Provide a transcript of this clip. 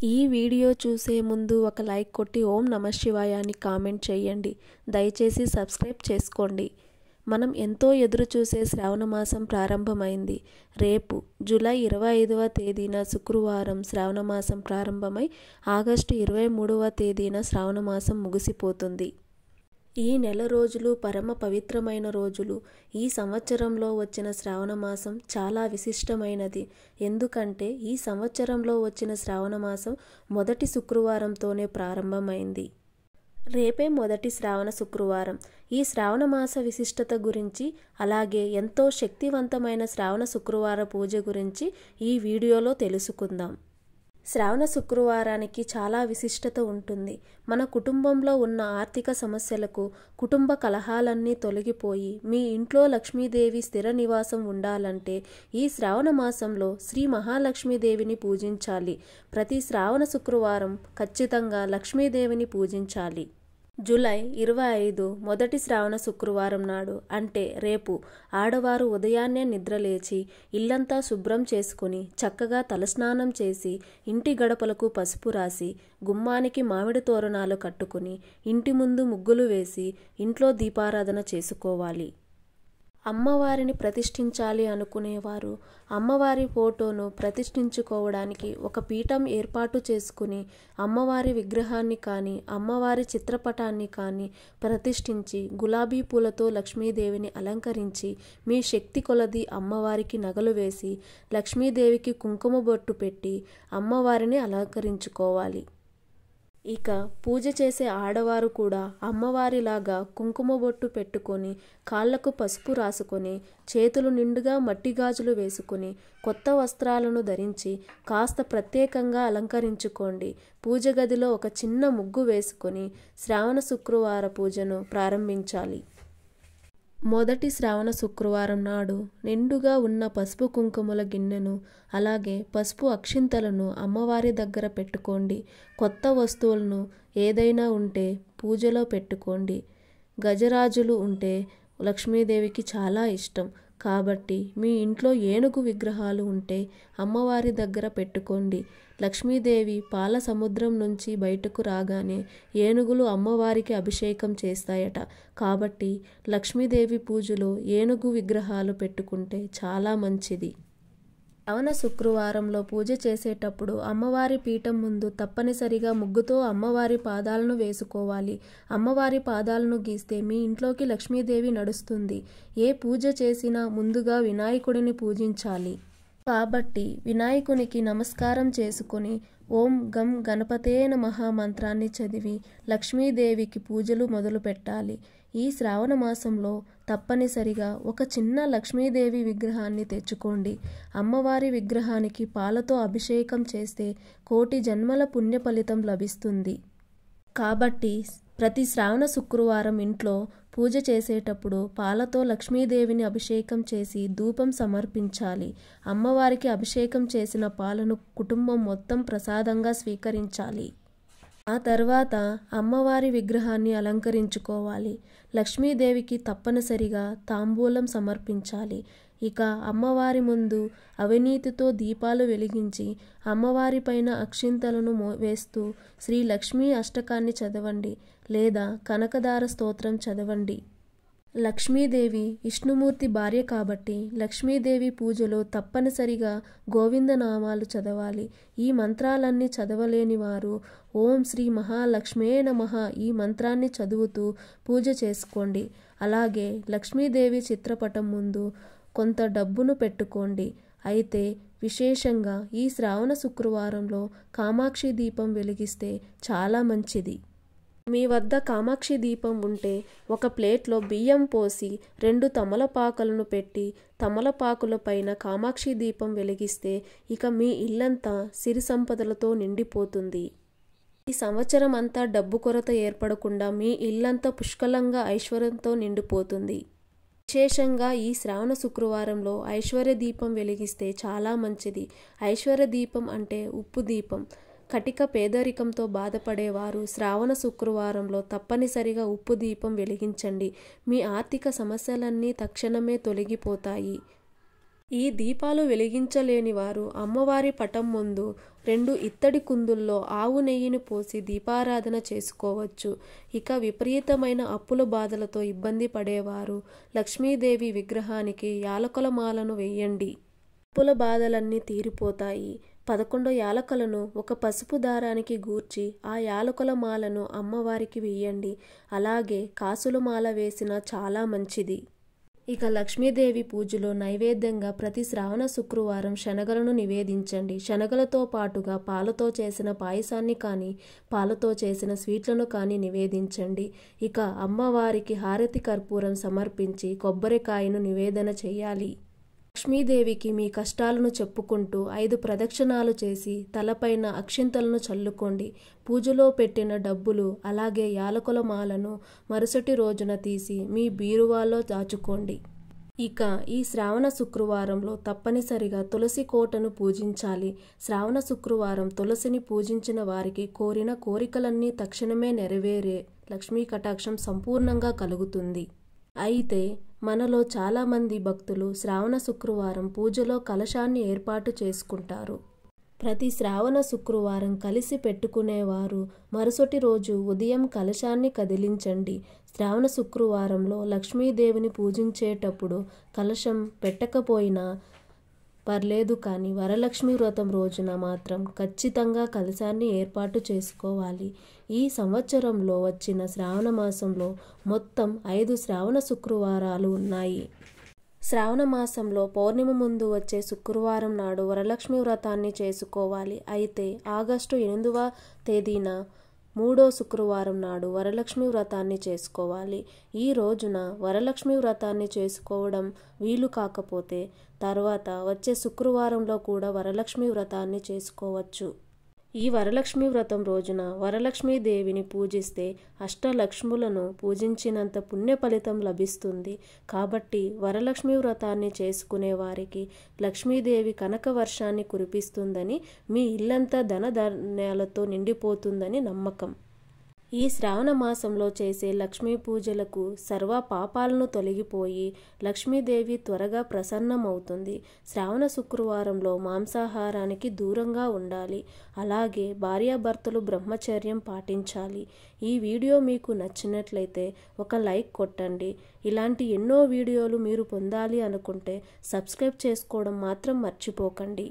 ఈ వీడియో చూసే ముందు ఒక లైక్ కొట్టి ఓం నమఃశివాయ అని కామెంట్ చేయండి. దయచేసి సబ్స్క్రైబ్ చేసుకోండి. మనం ఎంతో ఎదురు చూసే శ్రావణ మాసం ప్రారంభమైంది. రేపు జూలై 25వ తేదీన శుక్రవారం శ్రావణ మాసం ప్రారంభమై ఆగస్టు 23వ తేదీన శ్రావణ మాసం ముగిసిపోతుంది. ఈ నెల రోజులు పరమ పవిత్రమైన రోజులు. ఈ సంవత్సరంలో వచ్చిన శ్రావణ మాసం చాలా విశిష్టమైనది. ఎందుకంటే ఈ సంవత్సరంలో వచ్చిన శ్రావణ మాసం మొదటి శుక్రవారంతోనే ప్రారంభమైంది. రేపే మొదటి శ్రావణ శుక్రవారం. ఈ శ్రావణ మాస విశిష్టత గురించి, అలాగే ఎంతో శక్తివంతమైన శ్రావణ శుక్రవార పూజ గురించి ఈ వీడియోలో తెలుసుకుందాం. శ్రావణ శుక్రవారానికి చాలా విశిష్టత ఉంటుంది. మన కుటుంబంలో ఉన్న ఆర్థిక సమస్యలకు, కుటుంబ కలహాలన్నీ తొలగిపోయి మీ ఇంట్లో లక్ష్మీదేవి స్థిర నివాసం ఉండాలంటే ఈ శ్రావణ మాసంలో శ్రీ మహాలక్ష్మీదేవిని పూజించాలి. ప్రతి శ్రావణ శుక్రవారం ఖచ్చితంగా లక్ష్మీదేవిని పూజించాలి. జూలై 25 మొదటి శ్రావణ శుక్రవారం నాడు, అంటే రేపు, ఆడవారు ఉదయాన్నే నిద్రలేచి ఇల్లంతా శుభ్రం చేసుకుని చక్కగా తలస్నానం చేసి ఇంటి గడపలకు పసుపు రాసి గుమ్మానికి మామిడి తోరణాలు కట్టుకుని ఇంటి ముందు ముగ్గులు వేసి ఇంట్లో దీపారాధన చేసుకోవాలి. అమ్మవారిని ప్రతిష్ఠించాలి అనుకునేవారు అమ్మవారి ఫోటోను ప్రతిష్ఠించుకోవడానికి ఒక పీఠం ఏర్పాటు చేసుకుని అమ్మవారి విగ్రహాన్ని కానీ అమ్మవారి చిత్రపటాన్ని కానీ ప్రతిష్ఠించి గులాబీ పూలతో లక్ష్మీదేవిని అలంకరించి మీ శక్తి కొలది అమ్మవారికి నగలు వేసి లక్ష్మీదేవికి కుంకుమ బొట్టు పెట్టి అమ్మవారిని అలంకరించుకోవాలి. ఇక పూజ చేసే ఆడవారు కూడా అమ్మవారిలాగా కుంకుమ బొట్టు పెట్టుకొని కాళ్లకు పసుపు రాసుకొని చేతులు నిండుగా మట్టి గాజులు వేసుకొని కొత్త వస్త్రాలను ధరించి కాస్త ప్రత్యేకంగా అలంకరించుకోండి. పూజ గదిలో ఒక చిన్న ముగ్గు వేసుకొని శ్రావణ శుక్రవార పూజను ప్రారంభించాలి. మొదటి శ్రావణ శుక్రవారం నాడు నిండుగా ఉన్న పసుపు కుంకుమల గిన్నెను, అలాగే పసుపు అక్షింతలను అమ్మవారి దగ్గర పెట్టుకోండి. కొత్త వస్తువులను ఏదైనా ఉంటే పూజలో పెట్టుకోండి. గజరాజులు ఉంటే లక్ష్మీదేవికి చాలా ఇష్టం కాబట్టి మీ ఇంట్లో ఏనుగు విగ్రహాలు ఉంటే అమ్మవారి దగ్గర పెట్టుకోండి. లక్ష్మీదేవి పాల సముద్రం నుంచి బయటకు రాగానే ఏనుగులు అమ్మవారికి అభిషేకం చేస్తాయట. కాబట్టి లక్ష్మీదేవి పూజలో ఏనుగు విగ్రహాలు పెట్టుకుంటే చాలా మంచిది. శ్రావణ శుక్రవారంలో పూజ చేసేటప్పుడు అమ్మవారి పీఠం ముందు తప్పనిసరిగా ముగ్గుతో అమ్మవారి పాదాలను వేసుకోవాలి. అమ్మవారి పాదాలను గీస్తే మీ ఇంట్లోకి లక్ష్మీదేవి నడుస్తుంది. ఏ పూజ చేసినా ముందుగా వినాయకుడిని పూజించాలి. కాబట్టి వినాయకునికి నమస్కారం చేసుకుని ఓం గం గణపతే నమః మంత్రాన్ని చదివి లక్ష్మీదేవికి పూజలు మొదలు పెట్టాలి. ఈ శ్రావణ మాసంలో తప్పనిసరిగా ఒక చిన్న లక్ష్మీదేవి విగ్రహాన్ని తెచ్చుకోండి. అమ్మవారి విగ్రహానికి పాలతో అభిషేకం చేస్తే కోటి జన్మల పుణ్య ఫలితం లభిస్తుంది. కాబట్టి ప్రతి శ్రావణ శుక్రవారం ఇంట్లో పూజ చేసేటప్పుడు పాలతో లక్ష్మీదేవిని అభిషేకం చేసి ధూపం సమర్పించాలి. అమ్మవారికి అభిషేకం చేసిన పాలను కుటుంబం మొత్తం ప్రసాదంగా స్వీకరించాలి. ఆ తర్వాత అమ్మవారి విగ్రహాన్ని అలంకరించుకోవాలి. లక్ష్మీదేవికి తప్పనిసరిగా తాంబూలం సమర్పించాలి. ఇక అమ్మవారి ముందు అవినీతితో దీపాలు వెలిగించి అమ్మవారి పైన అక్షింతలను వేస్తూ శ్రీ లక్ష్మీ అష్టకాన్ని చదవండి లేదా కనకదార స్తోత్రం చదవండి. లక్ష్మీదేవి విష్ణుమూర్తి భార్య కాబట్టి లక్ష్మీదేవి పూజలో తప్పనిసరిగా గోవిందనామాలు చదవాలి. ఈ మంత్రాలన్నీ చదవలేని వారు ఓం శ్రీ మహాలక్ష్మే నమః ఈ మంత్రాన్ని చదువుతూ పూజ చేసుకోండి. అలాగే లక్ష్మీదేవి చిత్రపటం ముందు కొంత డబ్బును పెట్టుకోండి. అయితే విశేషంగా ఈ శ్రావణ శుక్రవారంలో కామాక్షి దీపం వెలిగిస్తే చాలా మంచిది. మీ వద్ద కామాక్షి దీపం ఉంటే ఒక ప్లేట్లో బియ్యం పోసి 2 తమలపాకులను పెట్టి తమలపాకుల పైన కామాక్షి దీపం వెలిగిస్తే ఇక మీ ఇల్లంతా సిరి సంపదలతో నిండిపోతుంది. ఈ సంవత్సరం అంతా డబ్బు కొరత ఏర్పడకుండా మీ ఇల్లంతా పుష్కలంగా ఐశ్వర్యంతో నిండిపోతుంది. విశేషంగా ఈ శ్రావణ శుక్రవారంలో ఐశ్వర్య దీపం వెలిగిస్తే చాలా మంచిది. ఐశ్వర్య దీపం అంటే ఉప్పు దీపం. కటిక పేదరికంతో బాధపడేవారు శ్రావణ శుక్రవారంలో తప్పనిసరిగా ఉప్పు దీపం వెలిగించండి. మీ ఆర్థిక సమస్యలన్నీ తక్షణమే తొలగిపోతాయి. ఈ దీపాలు వెలిగించలేని వారు అమ్మవారి పటం ముందు 2 ఇత్తడి కుందుల్లో ఆవు నెయ్యిని పోసి దీపారాధన చేసుకోవచ్చు. ఇక విపరీతమైన అప్పుల బాధలతో ఇబ్బంది పడేవారు లక్ష్మీదేవి విగ్రహానికి యాలకుల మాలను వేయండి. అప్పుల బాధలన్నీ తీరిపోతాయి. 11 యాలకులను ఒక పసుపు దారానికి గూర్చి ఆ యాలకుల మాలను అమ్మవారికి వేయండి. అలాగే కాసుల మాల వేసినా చాలా మంచిది. ఇక లక్ష్మీదేవి పూజలో నైవేద్యంగా ప్రతి శ్రావణ శుక్రవారం శనగలను నివేదించండి. శనగలతో పాటుగా పాలతో చేసిన పాయసాన్ని కానీ పాలతో చేసిన స్వీట్లను కానీ నివేదించండి. ఇక అమ్మవారికి హారతి కర్పూరం సమర్పించి కొబ్బరికాయను నివేదన చేయాలి. లక్ష్మీదేవికి మీ కష్టాలను చెప్పుకుంటూ 5 ప్రదక్షిణాలు చేసి తలపైన అక్షింతలను చల్లుకోండి. పూజలో పెట్టిన డబ్బులు అలాగే యాలకుల మాలను మరుసటి రోజున తీసి మీ బీరువాలో దాచుకోండి. ఇక ఈ శ్రావణ శుక్రవారంలో తప్పనిసరిగా తులసి కోటను పూజించాలి. శ్రావణ శుక్రవారం తులసిని పూజించిన వారికి కోరిన కోరికలన్నీ తక్షణమే నెరవేరే లక్ష్మీ కటాక్షం సంపూర్ణంగా కలుగుతుంది. అయితే మనలో చాలామంది భక్తులు శ్రావణ శుక్రవారం పూజలో కలశాన్ని ఏర్పాటు చేసుకుంటారు. ప్రతి శ్రావణ శుక్రవారం కలిసి పెట్టుకునేవారు మరుసటి రోజు ఉదయం కలశాన్ని కదిలించండి. శ్రావణ శుక్రవారంలో లక్ష్మీదేవిని పూజించేటప్పుడు కలశం పెట్టకపోయినా పర్లేదు, కానీ వరలక్ష్మి వ్రతం రోజున మాత్రం ఖచ్చితంగా కలశాన్ని ఏర్పాటు చేసుకోవాలి. ఈ సంవత్సరంలో వచ్చిన శ్రావణ మాసంలో మొత్తం 5 శ్రావణ శుక్రవారాలు ఉన్నాయి. శ్రావణ మాసంలో పౌర్ణమి ముందు వచ్చే శుక్రవారం నాడు వరలక్ష్మి వ్రతాన్ని చేసుకోవాలి. అయితే ఆగస్టు 8వ తేదీన 3వ శుక్రవారం నాడు వరలక్ష్మి వ్రతాన్ని చేసుకోవాలి. ఈ రోజున వరలక్ష్మి వ్రతాన్ని చేసుకోవడం వీలు కాకపోతే తర్వాత వచ్చే శుక్రవారంలో కూడా వరలక్ష్మి వ్రతాన్ని చేసుకోవచ్చు. ఈ వరలక్ష్మి వ్రతం రోజున వరలక్ష్మీదేవిని పూజిస్తే అష్టలక్ష్ములను పూజించినంత పుణ్య ఫలితం లభిస్తుంది. కాబట్టి వరలక్ష్మి వ్రతాన్ని చేసుకునే వారికి లక్ష్మీదేవి కనక వర్షాన్ని కురిపిస్తుందని, మీ ఇల్లంతా ధనధాన్యాలతో నిండిపోతుందని నమ్మకం. ఈ శ్రావణ మాసంలో చేసే లక్ష్మీ పూజలకు సర్వ పాపాలను తొలగిపోయి లక్ష్మీదేవి త్వరగా ప్రసన్నమవుతుంది. శ్రావణ శుక్రవారంలో మాంసాహారానికి దూరంగా ఉండాలి. అలాగే భార్యాభర్తలు బ్రహ్మచర్యం పాటించాలి. ఈ వీడియో మీకు నచ్చినట్లయితే ఒక లైక్ కొట్టండి. ఇలాంటి ఎన్నో వీడియోలు మీరు పొందాలి అనుకుంటే సబ్స్క్రైబ్ చేసుకోవడం మాత్రం మర్చిపోకండి.